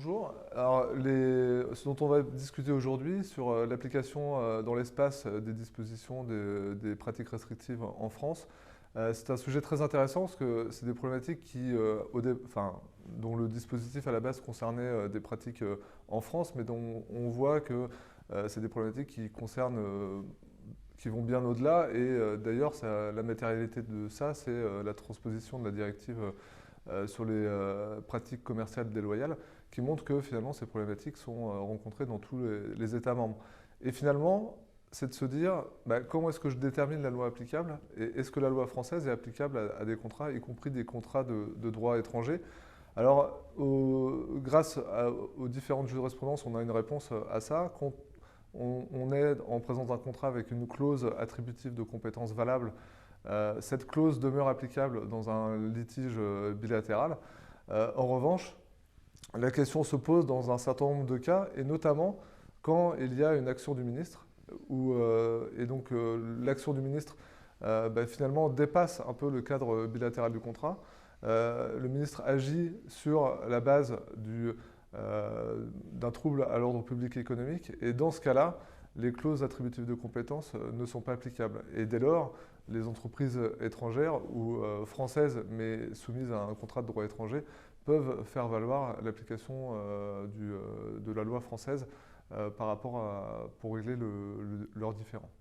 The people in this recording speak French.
Bonjour. Alors, ce dont on va discuter aujourd'hui sur l'application dans l'espace des dispositions des pratiques restrictives en France, c'est un sujet très intéressant parce que c'est des problématiques dont le dispositif à la base concernait des pratiques en France, mais dont on voit que c'est des problématiques qui concernent, qui vont bien au-delà. Et d'ailleurs, la matérialité de ça, c'est la transposition de la directive sur les pratiques commerciales déloyales, qui montre que finalement ces problématiques sont rencontrées dans tous les États membres. Et finalement, c'est de se dire comment est-ce que je détermine la loi applicable et est-ce que la loi française est applicable à des contrats, y compris des contrats de droit étranger. Alors, grâce aux différentes jurisprudences, on a une réponse à ça. Quand on est en présence d'un contrat avec une clause attributive de compétences valable, cette clause demeure applicable dans un litige bilatéral. En revanche, la question se pose dans un certain nombre de cas, et notamment quand il y a une action du ministre, et donc l'action du ministre finalement dépasse un peu le cadre bilatéral du contrat. Le ministre agit sur la base d'un trouble à l'ordre public et économique, et dans ce cas-là, les clauses attributives de compétences ne sont pas applicables. Et dès lors, les entreprises étrangères ou françaises, mais soumises à un contrat de droit étranger, peuvent faire valoir l'application de la loi française pour régler leurs différends.